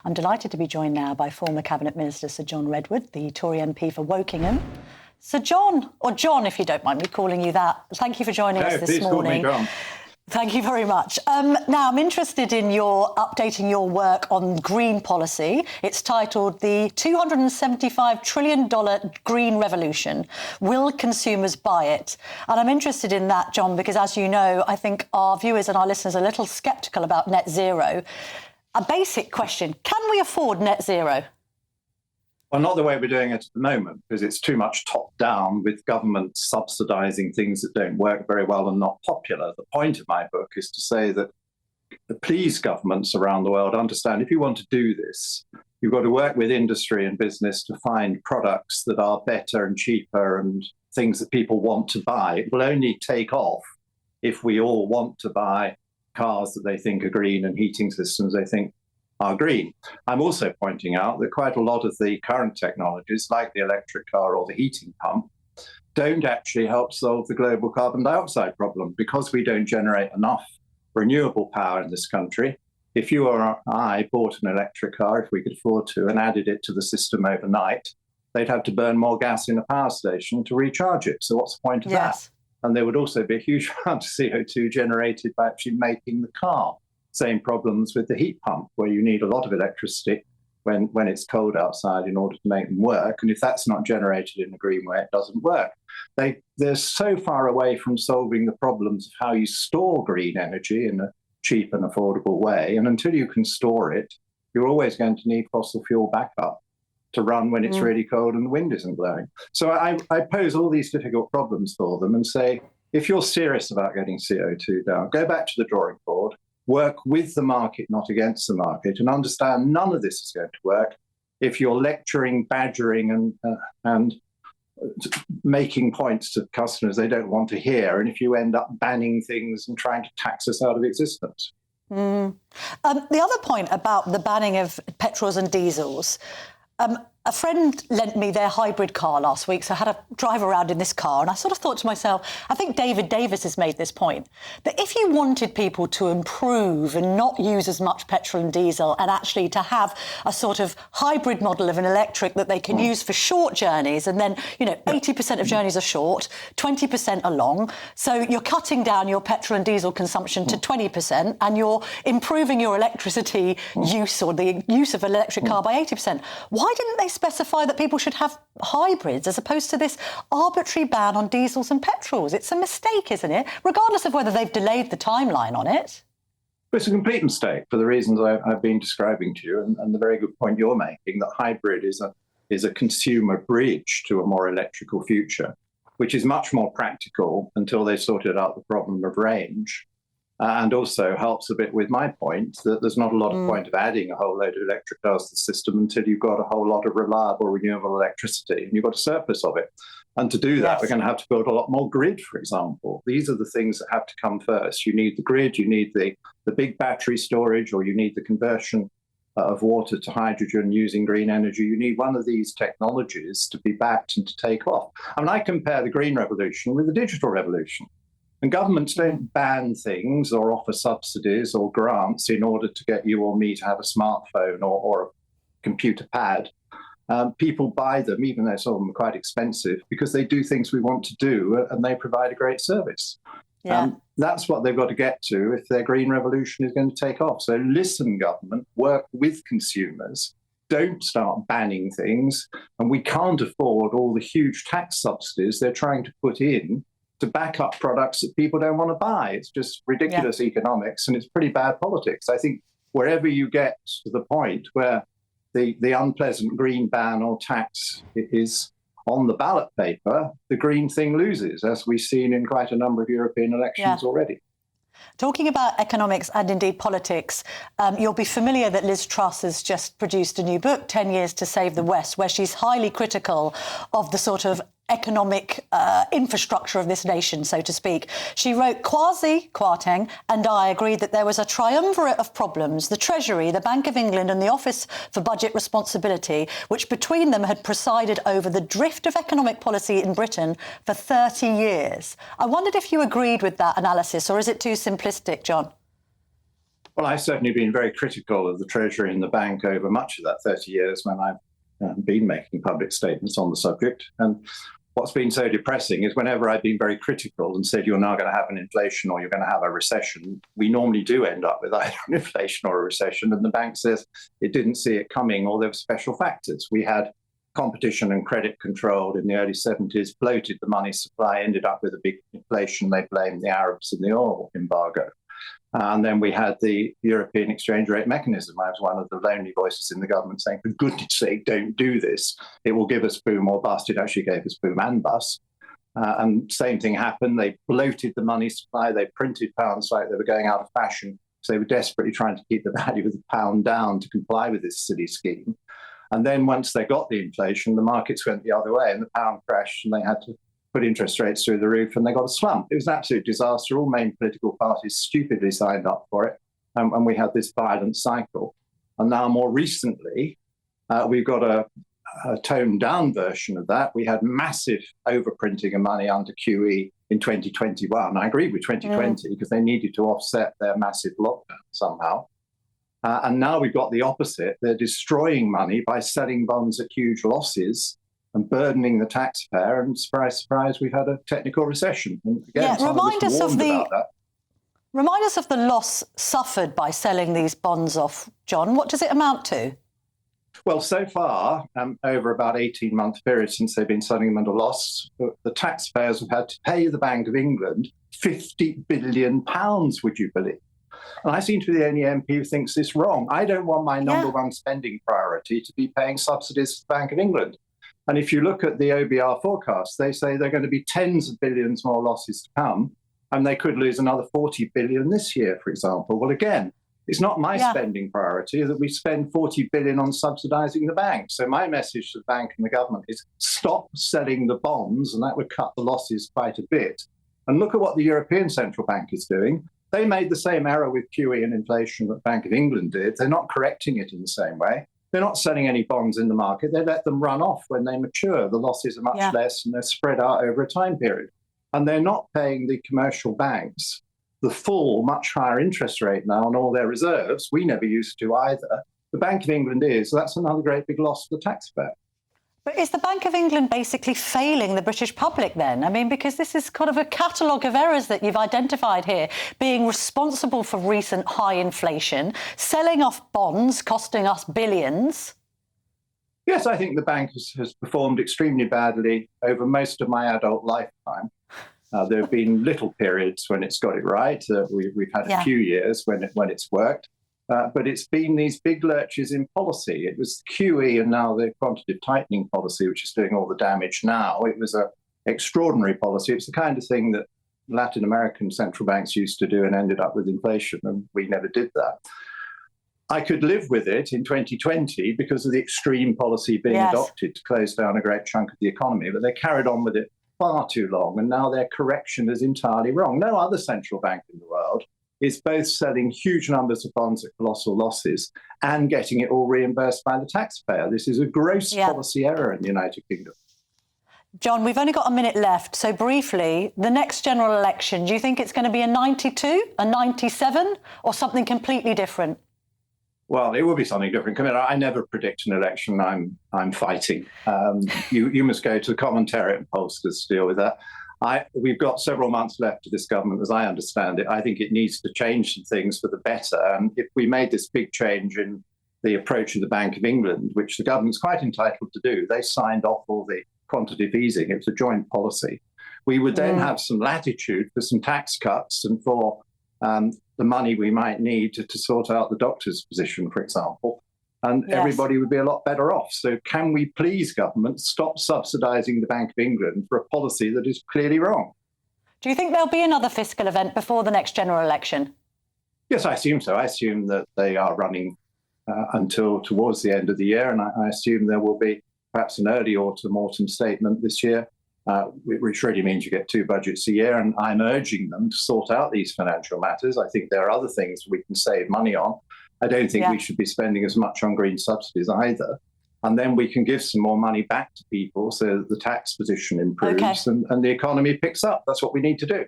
I'm delighted to be joined now by former Cabinet Minister Sir John Redwood, the Tory MP for Wokingham. Sir John, or John, if you don't mind me calling you that, thank you for joining us this morning. Please call me John. Thank you very much. Now, I'm interested in your updating your work on green policy. It's titled The $275 Trillion Green Revolution. Will Consumers Buy It? And I'm interested in that, John, because, as you know, I think our viewers and our listeners are a little sceptical about net zero. A basic question, can we afford net zero? Well, not the way we're doing it at the moment, because it's too much top-down with government subsidising things that don't work very well and not popular. The point of my book is to say that please governments around the world understand if you want to do this, you've got to work with industry and business to find products that are better and cheaper and things that people want to buy. It will only take off if we all want to buy cars that they think are green and heating systems they think are green. I'm also pointing out that quite a lot of the current technologies, like the electric car or the heating pump, don't actually help solve the global carbon dioxide problem because we don't generate enough renewable power in this country. If you or I bought an electric car, if we could afford to, and added it to the system overnight, they'd have to burn more gas in a power station to recharge it. So what's the point of that? And there would also be a huge amount of CO2 generated by actually making the car. Same problems with the heat pump, where you need a lot of electricity when it's cold outside in order to make them work. And if that's not generated in a green way, it doesn't work. They're so far away from solving the problems of how you store green energy in a cheap and affordable way. And until you can store it, you're always going to need fossil fuel backup to run when it's really cold and the wind isn't blowing. So I pose all these difficult problems for them and say, if you're serious about getting CO2 down, go back to the drawing board, work with the market, not against the market, and understand none of this is going to work if you're lecturing, badgering, and making points to customers they don't want to hear, and if you end up banning things and trying to tax us out of existence. The other point about the banning of petrols and diesels, a friend lent me their hybrid car last week, so I had a drive around in this car, and I sort of thought to myself, I think David Davis has made this point, that if you wanted people to improve and not use as much petrol and diesel and actually to have a sort of hybrid model of an electric that they can use for short journeys, and then, 80% of journeys are short, 20% are long, so you're cutting down your petrol and diesel consumption to 20%, and you're improving your electricity use or the use of an electric car by 80%. Why didn't they specify that people should have hybrids as opposed to this arbitrary ban on diesels and petrols? It's a mistake, isn't it? Regardless of whether they've delayed the timeline on it. It's a complete mistake for the reasons I've been describing to you, and the very good point you're making, that hybrid is a consumer bridge to a more electrical future, which is much more practical until they've sorted out the problem of range. And also helps a bit with my point that there's not a lot of point of adding a whole load of electric cars to the system until you've got a whole lot of reliable, renewable electricity and you've got a surplus of it. And to do that, we're going to have to build a lot more grid, for example. These are the things that have to come first. You need the grid, you need the big battery storage, or you need the conversion of water to hydrogen using green energy. You need one of these technologies to be backed and to take off. I mean, I compare the green revolution with the digital revolution. And governments don't ban things or offer subsidies or grants in order to get you or me to have a smartphone or a computer pad. People buy them, even though some of them are quite expensive, because they do things we want to do and they provide a great service. That's what they've got to get to if their green revolution is going to take off. So listen, government, work with consumers. Don't start banning things. And we can't afford all the huge tax subsidies they're trying to put in to back up products that people don't want to buy. It's just ridiculous economics, and it's pretty bad politics. I think wherever you get to the point where the unpleasant green ban or tax is on the ballot paper, the green thing loses, as we've seen in quite a number of European elections already. Talking about economics and indeed politics, you'll be familiar that Liz Truss has just produced a new book, 10 Years to Save the West, where she's highly critical of the sort of economic infrastructure of this nation, so to speak. She wrote, Kwasi Kwarteng and I agreed that there was a triumvirate of problems, the Treasury, the Bank of England and the Office for Budget Responsibility, which between them had presided over the drift of economic policy in Britain for 30 years. I wondered if you agreed with that analysis, or is it too simplistic, John? Well, I've certainly been very critical of the Treasury and the bank over much of that 30 years when I've been making public statements on the subject. And what's been so depressing is whenever I've been very critical and said you're now going to have an inflation or you're going to have a recession, we normally do end up with either an inflation or a recession. And the bank says it didn't see it coming or there were special factors. We had competition and credit control in the early 70s, bloated the money supply, ended up with a big inflation. They blamed the Arabs and the oil embargo. And then we had the European exchange rate mechanism. I was one of the lonely voices in the government saying, for goodness sake, don't do this. It will give us boom or bust. It actually gave us boom and bust. And same thing happened. They bloated the money supply. They printed pounds like they were going out of fashion. So they were desperately trying to keep the value of the pound down to comply with this silly scheme. And then once they got the inflation, the markets went the other way and the pound crashed and they had to put interest rates through the roof and they got a slump. It was an absolute disaster. All main political parties stupidly signed up for it. And we had this violent cycle. And now more recently, we've got a toned down version of that. We had massive overprinting of money under QE in 2021. I agree with 2020 because they needed to offset their massive lockdown somehow. And now we've got the opposite. They're destroying money by selling bonds at huge losses and burdening the taxpayer. And surprise, surprise, we've had a technical recession. And again, remind us of the loss suffered by selling these bonds off, John. What does it amount to? Well, so far, over about 18-month period since they've been selling them at a loss, the taxpayers have had to pay the Bank of England £50 billion, would you believe? And I seem to be the only MP who thinks this wrong. I don't want my number one spending priority to be paying subsidies to the Bank of England. And if you look at the OBR forecast, they say they're going to be tens of billions more losses to come, and they could lose another 40 billion this year, for example. Well, again, it's not my spending priority that we spend 40 billion on subsidising the bank. So my message to the bank and the government is stop selling the bonds, and that would cut the losses quite a bit. And look at what the European Central Bank is doing. They made the same error with QE and inflation that the Bank of England did. They're not correcting it in the same way. They're not selling any bonds in the market. They let them run off when they mature. The losses are much less and they're spread out over a time period. And they're not paying the commercial banks the full, much higher interest rate now on all their reserves. We never used to either. The Bank of England is. So that's another great big loss for the taxpayer. But is the Bank of England basically failing the British public then? I mean, because this is kind of a catalogue of errors that you've identified here, being responsible for recent high inflation, selling off bonds costing us billions. Yes, I think the bank has performed extremely badly over most of my adult lifetime. There have been little periods when it's got it right. We've had a few years when it's worked. But it's been these big lurches in policy. It was QE and now the quantitative tightening policy, which is doing all the damage now. It was an extraordinary policy. It's the kind of thing that Latin American central banks used to do and ended up with inflation, and we never did that. I could live with it in 2020 because of the extreme policy being adopted to close down a great chunk of the economy, but they carried on with it far too long, and now their correction is entirely wrong. No other central bank in the world is both selling huge numbers of bonds at colossal losses and getting it all reimbursed by the taxpayer. This is a gross policy error in the United Kingdom. John, we've only got a minute left. So briefly, the next general election, do you think it's going to be a 92, a 97, or something completely different? Well, it will be something different. Come I never predict an election. I'm fighting. You must go to the commentariat and pollsters to deal with that. We've got several months left to this government, as I understand it. I think it needs to change some things for the better. And if we made this big change in the approach of the Bank of England, which the government's quite entitled to do, they signed off all the quantitative easing. It was a joint policy. We would then have some latitude for some tax cuts and for the money we might need to sort out the doctor's position, for example. And everybody would be a lot better off. So can we please, government, stop subsidising the Bank of England for a policy that is clearly wrong? Do you think there'll be another fiscal event before the next general election? Yes, I assume so. I assume that they are running until towards the end of the year, and I assume there will be perhaps an early autumn statement this year, which really means you get 2 budgets a year, and I'm urging them to sort out these financial matters. I think there are other things we can save money on. I don't think we should be spending as much on green subsidies either. And then we can give some more money back to people so that the tax position improves and the economy picks up. That's what we need to do.